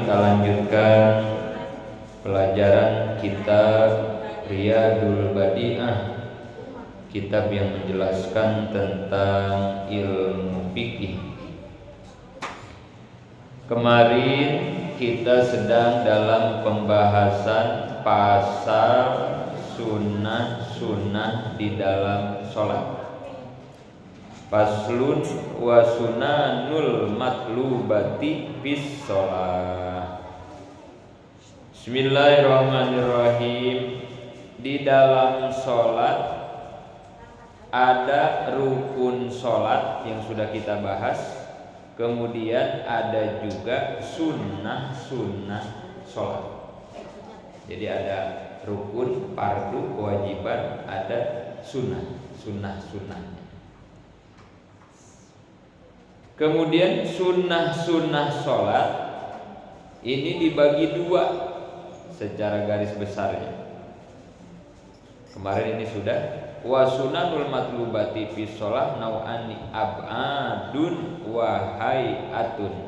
kita lanjutkan pelajaran kitab Riyadul Badi'ah, kitab yang menjelaskan tentang ilmu fikih. Kemarin kita sedang dalam pembahasan pasal sunnah-sunnah di dalam sholat. Faslun wa sunanul matlubati fis sholat. Bismillahirrahmanirrahim. Di dalam sholat ada rukun sholat yang sudah kita bahas. Kemudian ada juga sunnah-sunnah sholat. Jadi ada rukun, fardu, kewajiban, ada sunnah-sunnahnya. Kemudian sunnah-sunnah sholat ini dibagi dua secara garis besarnya. Kemarin ini sudah wa sunanul matlubati fi sholat nau'ani ab'adun wa hay'atun.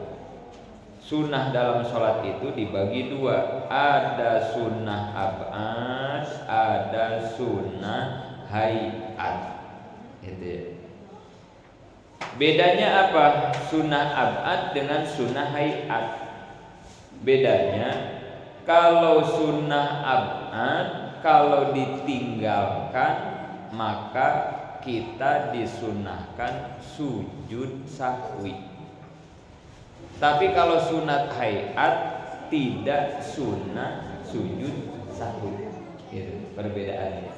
Sunnah dalam sholat itu dibagi dua, ada sunnah ab'ad, ada sunnah hay'at. Gitu ya. Bedanya apa sunnah ab'ad dengan sunnah hay'at? Bedanya kalau sunnah ab'ad, kalau ditinggalkan maka kita disunnahkan sujud sahwi. Tapi kalau sunat hay'at tidak sunnah sujud sahwi. Gitu perbedaannya.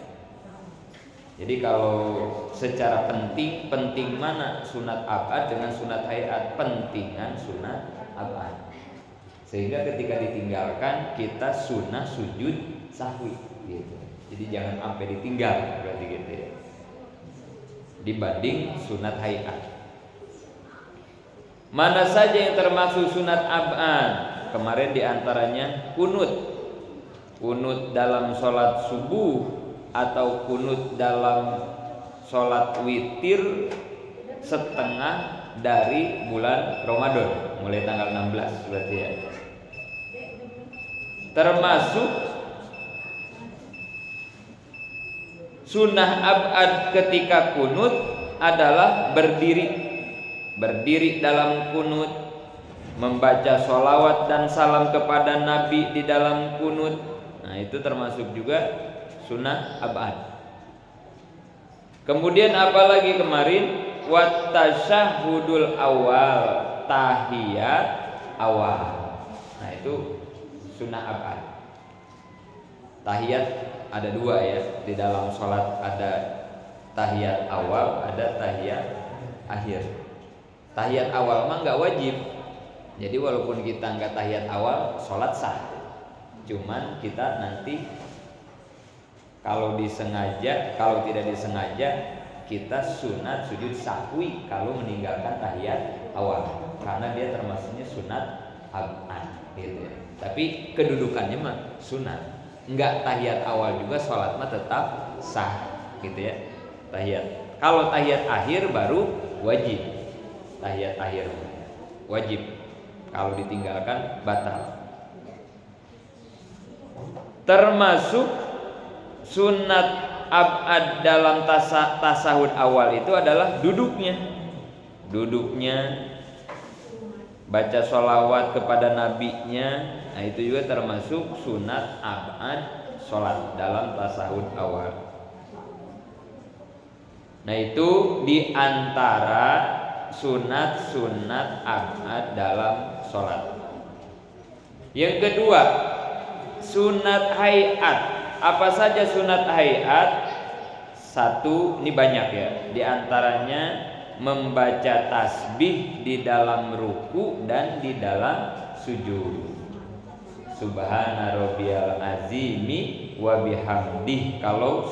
Jadi kalau secara penting mana sunat ab'ad dengan sunat hay'at? Pentingan sunat ab'ad. Sehingga ketika ditinggalkan kita sunnah sujud sahwi gitu. Jadi jangan sampai ditinggal berarti gitu ya. Dibanding sunat hay'at. Mana saja yang termasuk sunat ab'ad? Kemarin diantaranya kunut. Kunut dalam sholat subuh atau kunut dalam sholat witir setengah dari bulan Ramadan, mulai tanggal 16 berarti ya. Termasuk sunnah ab'ad ketika kunut adalah berdiri dalam kunut, membaca sholawat dan salam kepada Nabi di dalam kunut. Nah itu termasuk juga sunnah ab'ad. Kemudian apalagi kemarin wat tasyahudul awal, tahiyat awal. Nah itu sunnah ab'ad. Tahiyat ada dua ya, di dalam sholat ada tahiyat awal, ada tahiyat akhir. Tahiyat awal mah nggak wajib. Jadi walaupun kita nggak tahiyat awal, sholat sah. Cuman kita nanti kalau disengaja, kalau tidak disengaja kita sunat sujud sahwi kalau meninggalkan tahiyat awal, karena dia termasuknya sunat ab'ad gitu ya. Tapi kedudukannya mah sunat. Enggak tahiyat awal juga sholat mah tetap sah gitu ya. Tahiyat. Kalau tahiyat akhir baru wajib. Tahiyat akhir wajib. Kalau ditinggalkan batal. Termasuk sunat ab'ad dalam tasahud awal itu adalah duduknya. Baca sholawat kepada nabinya. Nah itu juga termasuk sunat ab'ad sholat dalam tasahud awal. Nah itu diantara sunat ab'ad dalam sholat. Yang kedua sunat hay'at. Apa saja sunat hay'at? Satu, ini banyak ya. Di antaranya membaca tasbih di dalam ruku dan di dalam sujud. Subhana rabbiyal azimi wa bihamdih kalau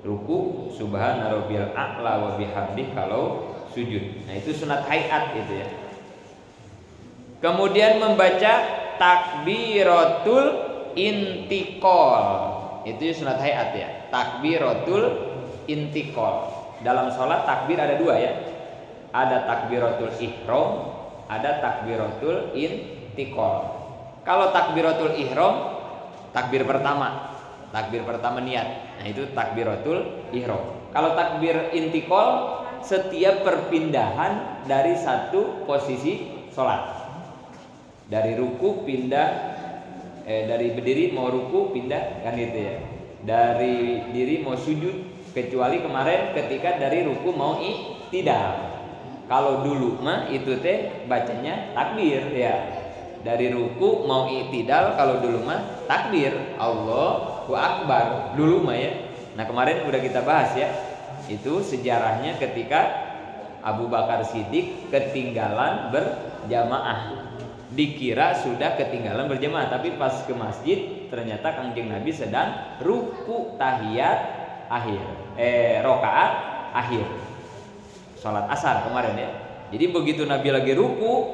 ruku, subhana rabbiyal a'la wa bihamdih kalau sujud. Nah itu sunat hay'at itu ya. Kemudian membaca takbiratul intiqal. Itu sunat hayat ya. Takbiratul intiqal. Dalam sholat takbir ada dua ya. Ada takbiratul ihram, ada takbiratul intiqal. Kalau takbiratul ihram, takbir pertama niat. Nah itu takbiratul ihram. Kalau takbir intikal, setiap perpindahan dari satu posisi sholat, dari ruku pindah, dari berdiri mau ruku pindah, kan gitu ya. Dari diri mau sujud, kecuali kemarin ketika dari ruku mau i'tidal. Kalau dulu mah itu teh bacanya takbir ya. Dari ruku mau i'tidal, kalau dulu mah takbir Allahu Akbar dulu mah ya. Nah kemarin udah kita bahas ya, itu sejarahnya ketika Abu Bakar Siddiq ketinggalan berjamaah. Dikira sudah ketinggalan berjamaah, tapi pas ke masjid ternyata Kangjeng Nabi sedang ruku tahiyat akhir, rokaat akhir sholat asar kemarin ya. Jadi begitu Nabi lagi ruku,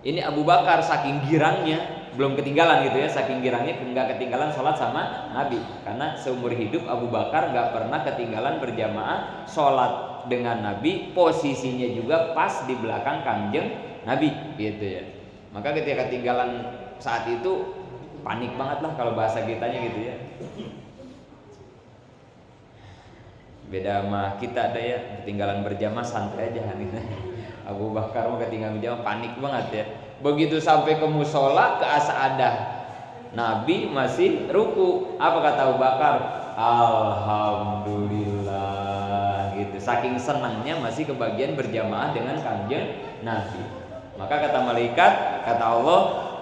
ini Abu Bakar saking girangnya, belum ketinggalan gitu ya, saking girangnya nggak ketinggalan sholat sama Nabi. Karena seumur hidup Abu Bakar nggak pernah ketinggalan berjamaah sholat dengan Nabi, posisinya juga pas di belakang Kangjeng Nabi gitu ya. Maka ketika ketinggalan saat itu panik banget lah kalau bahasa kitanya gitu ya. Beda sama kita ada ya, ketinggalan berjamaah santai aja gitu. Abu Bakar mau ketinggalan berjamaah panik banget ya. Begitu sampai ke musola, ke asaadah, Nabi masih ruku. Apa kata Abu Bakar? Alhamdulillah gitu. Saking senangnya masih kebagian berjamaah dengan Kangjeng Nabi. Maka kata malaikat, kata Allah,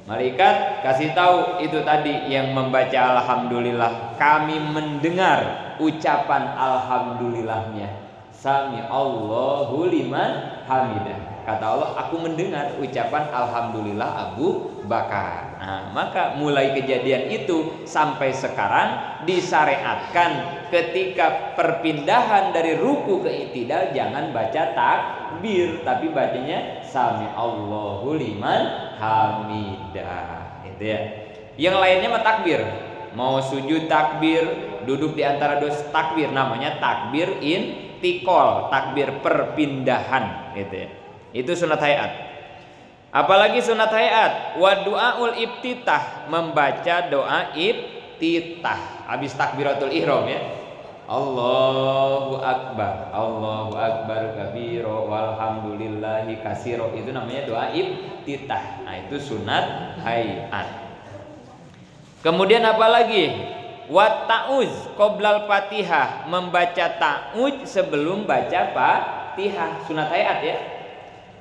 malaikat kasih tahu itu tadi yang membaca alhamdulillah, kami mendengar ucapan alhamdulillahnya. Sami Allahu liman hamidah. Kata Allah, aku mendengar ucapan alhamdulillah Abu Bakar. Nah, maka mulai kejadian itu sampai sekarang disyariatkan ketika perpindahan dari ruku ke i'tidal jangan baca takbir, tapi bacanya sami Allahu liman hamidah. Itu ya. Yang lainnya mah takbir. Mau sujud takbir, duduk di antara dua takbir, namanya takbir intikal, takbir perpindahan gitu ya. Itu sunat hayat. Apalagi sunat hayat, wa du'aul ibtitah, membaca doa ibtitah habis takbiratul ihram ya. Allahu akbar, Allahu akbar kabiro, walhamdulillahi kasiro, itu namanya doa ibtitah. Nah, itu sunat hayat. Kemudian apa lagi? Wa ta'uz qoblal Fatihah, membaca ta'uz sebelum baca Fatihah, sunat hayat ya.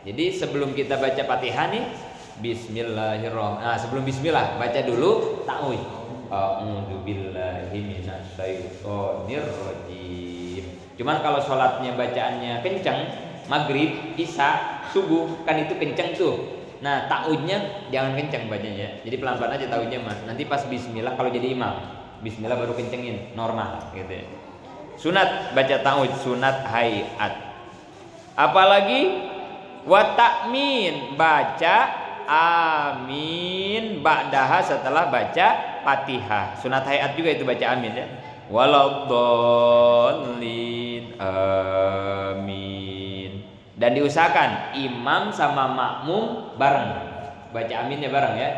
Jadi sebelum kita baca Fatihah nih, bismillahirrahmanirrahim. Nah, sebelum bismillah baca dulu ta'uz. A'udzubillahi minasyaitonirrajim. Cuman kalau sholatnya bacaannya kenceng, maghrib, isya, subuh, kan itu kenceng tuh. Nah, ta'uznya jangan kenceng bacanya. Jadi pelan-pelan aja ta'uznya mah. Nanti pas bismillah kalau jadi imam, bismillah baru kencengin, normal gitu ya. Sunat baca ta'uz, sunat hayat. Apalagi wa ta'min, baca amin ba'daha setelah baca Fatihah. Sunat hayat juga itu baca amin ya. Waladdallin, amin. Dan diusahakan imam sama makmum bareng, baca aminnya bareng ya.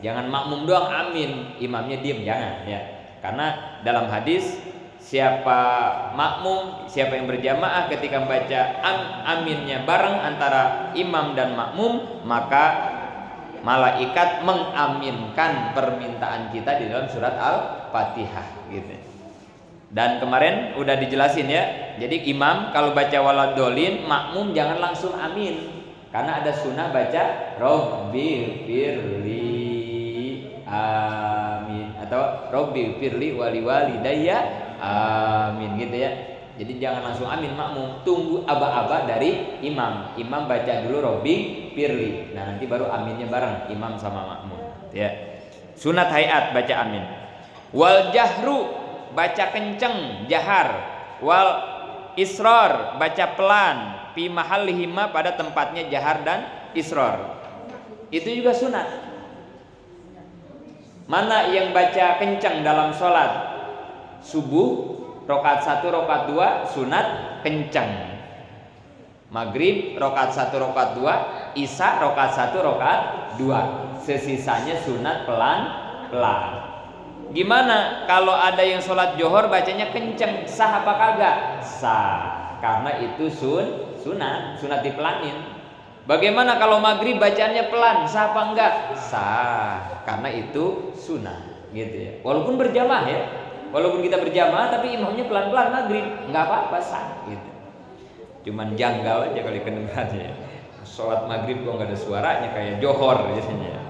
Jangan makmum doang amin, imamnya diem, jangan ya. Karena dalam hadis, siapa makmum, siapa yang berjamaah ketika membaca aminnya bareng antara imam dan makmum, maka malaikat mengaminkan permintaan kita di dalam surat Al-Fatihah gitu. Dan kemarin udah dijelasin ya. Jadi imam kalau baca waladolin, makmum jangan langsung amin, karena ada sunnah baca Robbi firli amin atau Robbi firli wali walidayya amin gitu ya. Jadi jangan langsung amin makmum, tunggu aba-aba dari imam. Imam baca dulu Robbi firli, nah nanti baru aminnya bareng imam sama makmum ya. Sunat hayat baca amin. Wal jahru, baca kenceng, jahar. Wal isror, baca pelan. Fi mahallihima, pada tempatnya jahar dan isror. Itu juga sunat. Mana yang baca kenceng dalam sholat? Subuh rakaat 1, rakaat 2 sunat kenceng. Maghrib rakaat 1, rakaat 2 Isya rakaat 1, rakaat 2. Sesisanya sunat pelan-pelan. Gimana kalau ada yang sholat johor bacanya kenceng, sah apa kagak? Sah, karena itu sunat dipelanin. Bagaimana kalau maghrib bacanya pelan, sah apa enggak? Sah, karena itu sunat, gitu ya. Walaupun berjamaah ya, walaupun kita berjamaah tapi imamnya pelan-pelan maghrib, nggak apa-apa, sah, gitu. Cuman janggal aja kali kedengarannya. Sholat maghrib kok nggak ada suaranya kayak johor biasanya.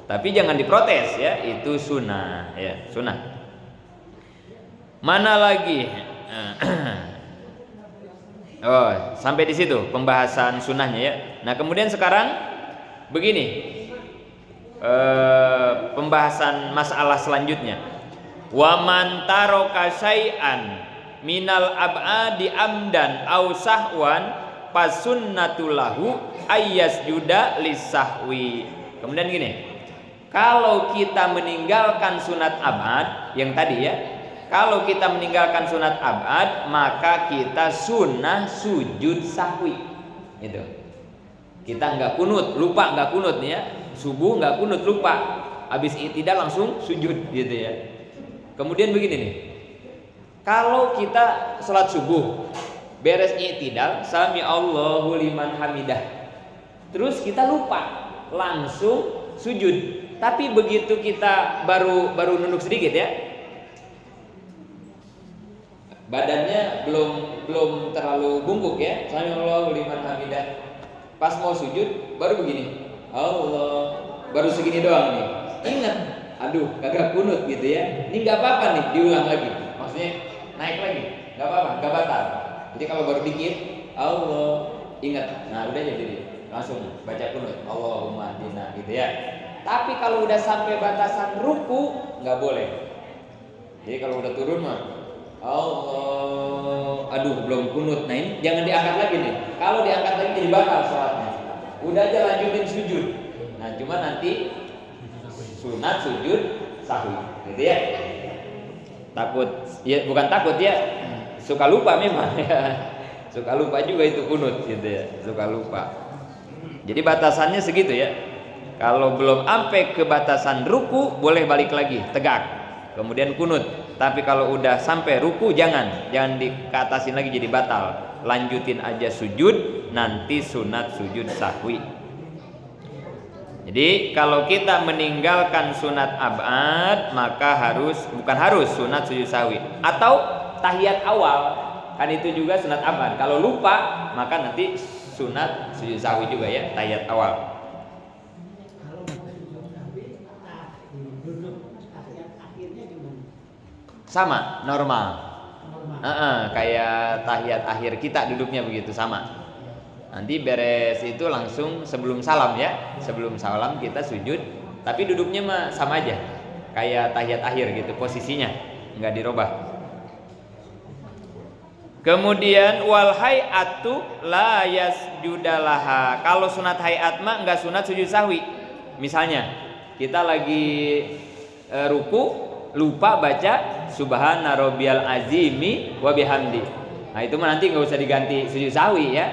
Tapi jangan diprotes ya, itu sunnah ya, sunnah. Mana lagi? Oh, sampai di situ pembahasan sunnahnya ya. Nah, kemudian sekarang begini. Pembahasan masalah selanjutnya. Wa man taraka syai'an minal ab'adi amdan aw sahwan fasunnatul lahu ayyasjuda lisahwi. Kemudian gini. Kalau kita meninggalkan sunat abad yang tadi ya, kalau kita meninggalkan sunat abad maka kita sunnah sujud sahwi. Gitu. Kita nggak kunut, lupa nggak kunut nih ya. Subuh nggak kunut, lupa. Habis i'tidal langsung sujud gitu ya. Kemudian begini nih. Kalau kita sholat subuh beres i'tidal, sami Allahu liman hamidah. Terus kita lupa, langsung sujud. Tapi begitu kita baru nunduk sedikit ya, badannya belum terlalu bungkuk ya, sami Allahu liman hamidah. Pas mau sujud baru begini, Allah, baru segini doang nih. Ingat, aduh kagak kunut gitu ya. Ini nggak apa-apa nih, diulang lagi. Maksudnya naik lagi, nggak apa-apa, nggak batal. Jadi kalau baru dikit, Allah, ingat. Nah udah jadi langsung baca kunut, Allahumma dina gitu ya. Tapi kalau udah sampai batasan ruku nggak boleh. Jadi kalau udah turun mah Allah, aduh belum kunut. Nah ini jangan diangkat lagi nih. Kalau diangkat lagi jadi batal sholatnya. Udah aja lanjutin sujud. Nah cuma nanti sunat sujud sahwi, gitu ya. Takut, ya bukan takut ya. Suka lupa memang ya. Suka lupa juga itu kunut gitu ya. Suka lupa. Jadi batasannya segitu ya. Kalau belum sampai ke batasan ruku boleh balik lagi tegak, kemudian kunut. Tapi kalau udah sampai ruku jangan dikatasin lagi jadi batal. Lanjutin aja sujud, nanti sunat sujud sahwi. Jadi kalau kita meninggalkan sunat abad maka bukan sunat sujud sahwi atau tahiyat awal, kan itu juga sunat abad. Kalau lupa maka nanti sunat sujud sahwi juga ya, tahiyat awal. Sama, normal. Kayak tahiyat akhir kita duduknya begitu, sama. Nanti beres itu langsung sebelum salam ya. Sebelum salam kita sujud, tapi duduknya mah sama aja. Kayak tahiyat akhir gitu posisinya, enggak dirubah. Kemudian wal hay'atu la yasjudalaha. Kalau sunat hay'at mah enggak sunat sujud sahwi. Misalnya kita lagi ruku lupa baca subhana rabbiyal azimi wa bihamdi. Nah itu mah nanti nggak usah diganti sujud sahwi ya.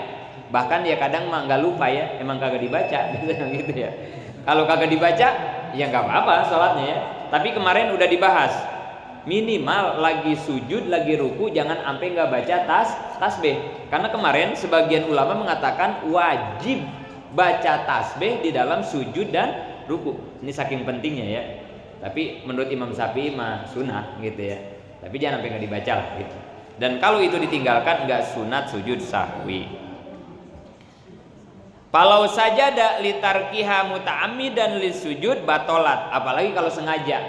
Bahkan ya kadang mah nggak lupa ya, emang kagak dibaca gitu ya. Kalau kagak dibaca ya nggak apa-apa sholatnya ya. Tapi kemarin udah dibahas minimal lagi sujud lagi ruku jangan sampai nggak baca tasbih. Karena kemarin sebagian ulama mengatakan wajib baca tasbih di dalam sujud dan ruku. Ini saking pentingnya ya. Tapi menurut Imam Syafi'i mah sunat gitu ya. Tapi jangan sampai nggak dibaca lah gitu. Dan kalau itu ditinggalkan nggak sunat sujud sahwi. Kalau sajada litarkiha muta'ammidan lisujud batolat. Apalagi kalau sengaja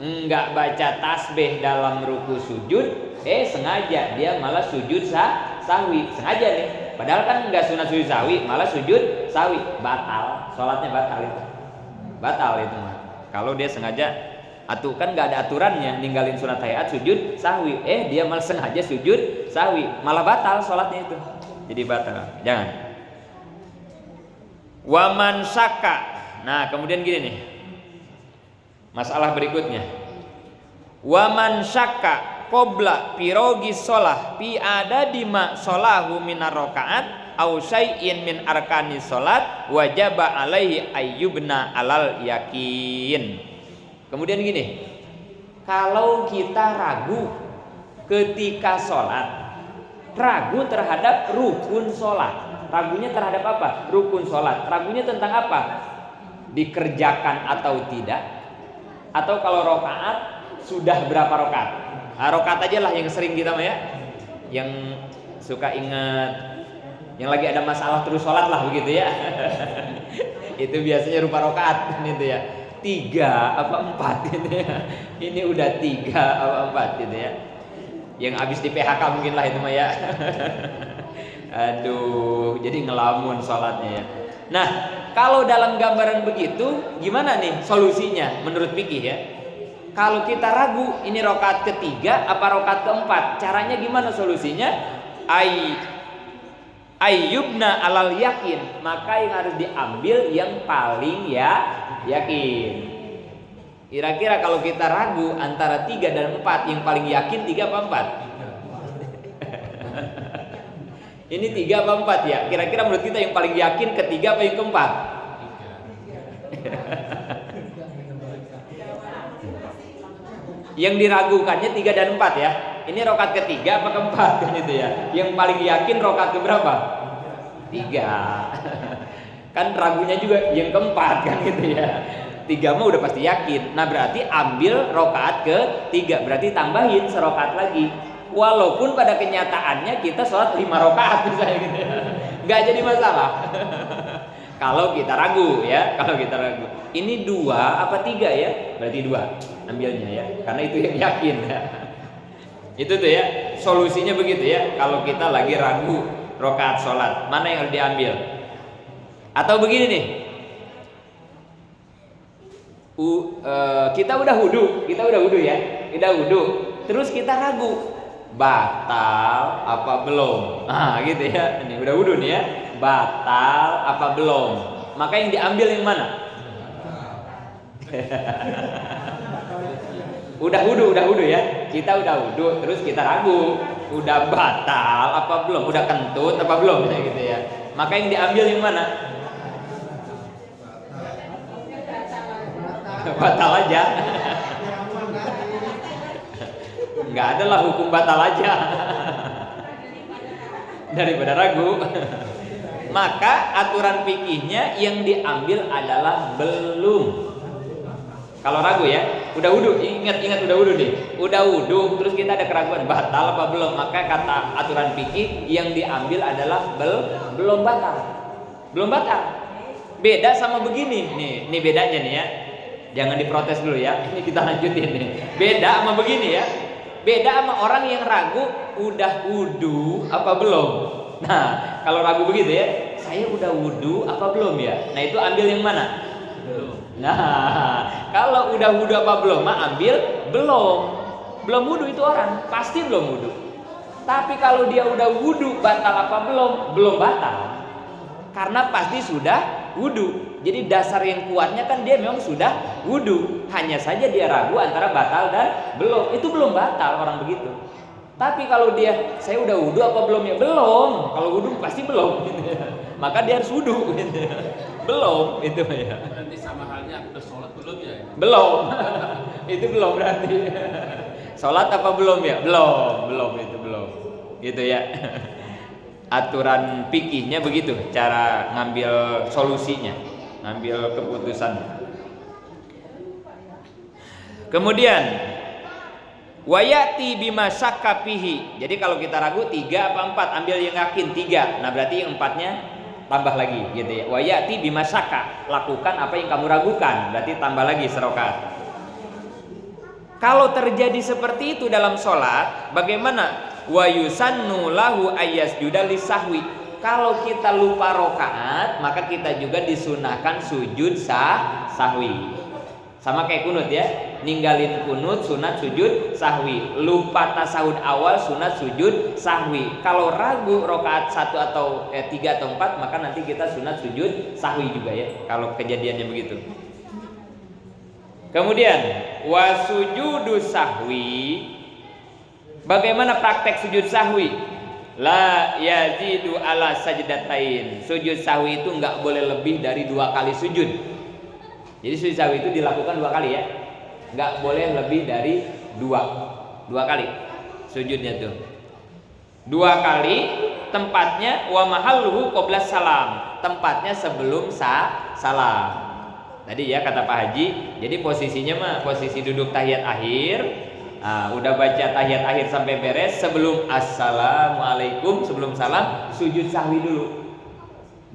nggak baca tasbih dalam ruku sujud, sengaja dia malah sujud sahwi. Sengaja nih. Padahal kan nggak sunat sujud sahwi, malah sujud sahwi. Batal, sholatnya batal itu. Batal itu mah. Kalau dia sengaja, kan nggak ada aturannya ninggalin sunat hayat sujud sahwi. Dia malah sengaja sujud sahwi, malah batal sholatnya itu. Jadi batal. Jangan. Waman syaka. Nah kemudian gini nih. Masalah berikutnya. Waman syaka qabla pirogi sholah pi ada dima sholahu minar rokaat au syai'in min arkanis salat wajaba alaihi ayyubna alal yakin. Kemudian gini, kalau kita ragu ketika sholat, ragu terhadap rukun sholat, ragunya terhadap apa? Rukun sholat, ragunya tentang apa? Dikerjakan atau tidak, atau kalau rokaat sudah berapa rokaat? Nah, rokaat aja lah yang sering kita ya, yang suka ingat, yang lagi ada masalah terus sholat lah begitu ya. Itu biasanya rupa rokaat gitu ya, 3 apa 4 gitu ya. Ini udah 3 apa 4 gitu ya. Yang habis di PHK mungkin lah itu mah ya. Aduh, jadi ngelamun sholatnya ya. Nah, kalau dalam gambaran begitu, gimana nih solusinya menurut fikih ya? Kalau kita ragu ini rokaat ketiga apa rokaat keempat, caranya gimana solusinya? Ayyubna alal yakin, maka yang harus diambil yang paling yakin. Kira-kira kalau kita ragu antara 3 dan 4, yang paling yakin 3 apa 4? Ini 3 apa 4 ya? Kira-kira menurut kita yang paling yakin ketiga apa yang keempat? Yang diragukannya 3 dan 4 ya. Ini rokat ketiga apa keempat kan itu ya. Yang paling yakin rokat keberapa? 3. Kan ragunya juga yang keempat kan gitu ya. 3 mah udah pasti yakin. Nah berarti ambil rokaat ke-3, berarti tambahin serokaat lagi. Walaupun pada kenyataannya kita sholat 5 rokaat misalnya gitu ya, nggak jadi masalah. Kalau kita ragu ya, kalau kita ragu. Ini 2 apa 3 ya? Berarti 2 ambilnya ya, karena itu yang yakin ya. Itu tuh ya, solusinya begitu ya. Kalau kita lagi ragu rokaat sholat, mana yang harus diambil? Atau begini nih, kita udah wudu ya, kita wudu, terus kita ragu batal apa belum? Nah gitu ya, ini udah wudu nih ya, batal apa belum? Maka yang diambil yang mana? Udah wudu ya, kita udah wudu, terus kita ragu, udah batal apa belum? Udah kentut apa belum? Gitu ya. Maka yang diambil yang mana? Batal aja. Nggak ada lah hukum batal aja daripada ragu. Maka aturan fikihnya yang diambil adalah belum. Kalau ragu ya, udah wudu, ingat udah wudu nih, udah wudu, terus kita ada keraguan batal apa belum, maka kata aturan fikih yang diambil adalah belum batal. Beda sama begini, nih bedanya nih ya, jangan diprotes dulu ya, ini kita lanjutin nih. Beda sama begini ya, beda sama orang yang ragu udah wudu apa belum. Nah kalau ragu begitu ya, saya udah wudu apa belum ya, nah itu ambil yang mana? Nah, kalau udah wudu apa belum, ambil belum wudu itu orang pasti belum wudu. Tapi kalau dia udah wudu batal apa belum batal, karena pasti sudah wudu. Jadi dasar yang kuatnya kan dia memang sudah wudu, hanya saja dia ragu antara batal dan belum. Itu belum batal orang begitu. Tapi kalau dia saya udah wudu apa belum ya, belum. Kalau wudu pasti belum gitu ya. Maka dia harus wudu gitu ya. Belum itu ya. Berarti sama halnya udah sholat belum ya? Belum. Itu belum berarti. Sholat apa belum ya? Belum itu belum. Gitu ya. Aturan fikihnya begitu, cara ngambil solusinya, ngambil keputusan. Kemudian wayati bima syakka fihi. Jadi kalau kita ragu 3 apa 4, ambil yang yakin 3. Nah berarti yang 4-nya tambah lagi gitu ya. Wayati bima syakka, lakukan apa yang kamu ragukan, berarti tambah lagi serokaat. Kalau terjadi seperti itu dalam sholat, bagaimana? Wa yusannu lahu ayyasjuda lisahwi. Kalau kita lupa rokaat, maka kita juga disunahkan sujud sahwi. Sama kayak kunut ya, ninggalin kunut sunat sujud sahwi, lupa tasawuf awal sunat sujud sahwi. Kalau ragu rokaat 1 atau 3 atau 4, maka nanti kita sunat sujud sahwi juga ya, kalau kejadiannya begitu. Kemudian wasujudu sahwi. Bagaimana praktek sujud sahwi? la yazidu ala sajdatain. Sujud sahwi itu enggak boleh lebih dari 2 kali sujud. Jadi sujud sahwi itu dilakukan 2 kali ya. Enggak boleh lebih dari 2 kali sujudnya tuh. 2 kali tempatnya wa mahalluhu qabla salam. Tempatnya sebelum salam. Tadi ya kata Pak Haji, jadi posisinya mah posisi duduk tahiyat akhir. Udah baca tahiyat akhir sampai beres, sebelum assalamualaikum, sebelum salam sujud sahwi dulu.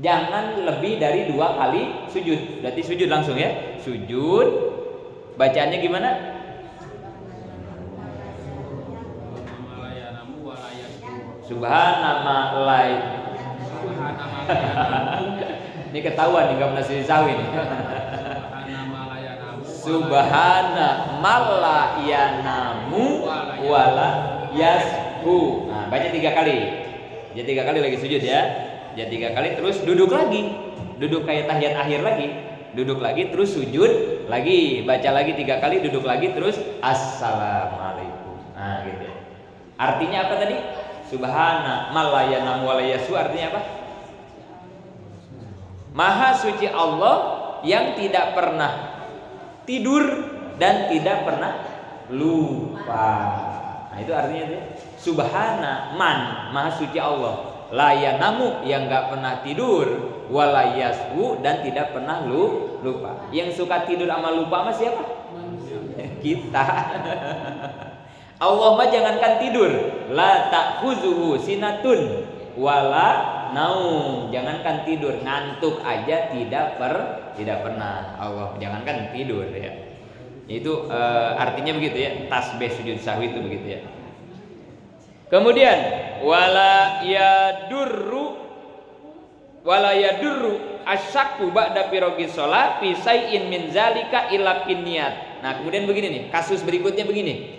Jangan lebih dari 2 kali sujud. Berarti sujud langsung ya. Sujud. Bacaannya gimana? Subhanallah. Ini ketahuan nih enggak pernah sujud sahwi nih. Subhana malla yanamu wala yashu. Nah, baca 3 kali. Ya 3 kali lagi sujud ya. Ya 3 kali terus duduk lagi. Duduk kayak tahiyat akhir lagi. Duduk lagi terus sujud lagi, baca lagi 3 kali, duduk lagi terus assalamualaikum. Nah, gitu. Artinya apa tadi? Subhana malla yanamu wala yashu artinya apa? Maha suci Allah yang tidak pernah tidur dan tidak pernah lupa. Nah itu artinya itu. Subhana man, maha suci Allah. La yanamu yang enggak pernah tidur, wala yashu dan tidak pernah lupa. Yang suka tidur sama lupa sama siapa? Kita. Allah mah jangankan tidur, la ta'khuzuhu sinatun wala naum. Jangankan tidur, ngantuk aja tidak pernah. Allah jangankan tidur ya. Itu artinya begitu ya. Tasbih sujud sahwi itu begitu ya. Kemudian wala yadurru asyakku ba'da firogi sholat fi syai'in min zalika illa niat. Nah, kemudian begini nih, kasus berikutnya begini.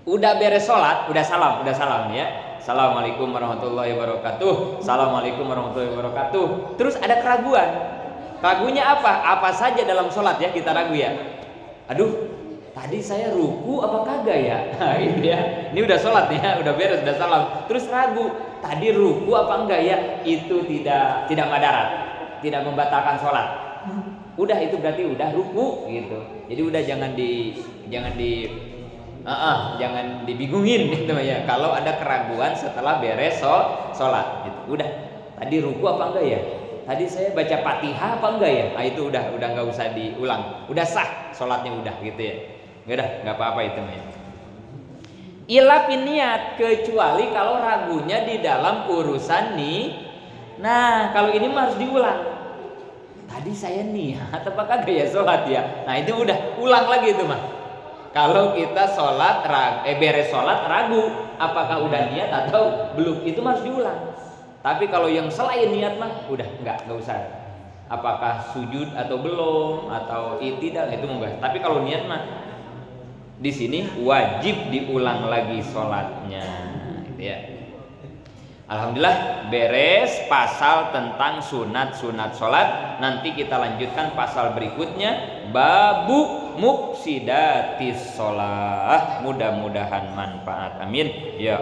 Udah beres sholat, udah salam ya. Assalamualaikum warahmatullahi wabarakatuh. Assalamualaikum warahmatullahi wabarakatuh. Terus ada keraguan. Ragunya apa? Apa saja dalam sholat ya kita ragu ya. Aduh, tadi saya ruku apa kagak ya? Nah, ini ya. Ini udah sholat ya, udah beres, udah salam. Terus ragu, tadi ruku apa enggak ya? Itu tidak madarat, tidak membatalkan sholat. Udah itu berarti udah ruku gitu. Jadi udah jangan dibingungin gitu ya. Kalau ada keraguan setelah beres sholat, gitu. Udah. Tadi ruku apa enggak ya? Tadi saya baca Fatihah apa enggak ya? Nah, itu udah enggak usah diulang. Udah sah sholatnya udah gitu ya. Enggak apa-apa itu ya. Ila niat kecuali kalau ragunya di dalam urusan nih. Nah, kalau ini mah harus diulang. Tadi saya niat apa kagak ya sholat ya? Nah, itu udah ulang lagi itu mah. Kalau kita sholat beres sholat ragu apakah udah niat atau belum, itu harus diulang. Tapi kalau yang selain niat mah udah enggak usah. Apakah sujud atau belum atau tidak itu enggak. Tapi kalau niat mah di sini wajib diulang lagi sholatnya, gitu ya. Alhamdulillah beres pasal tentang sunat sholat. Nanti kita lanjutkan pasal berikutnya, babu mufsidatis sholat. Mudah-mudahan manfaat, amin ya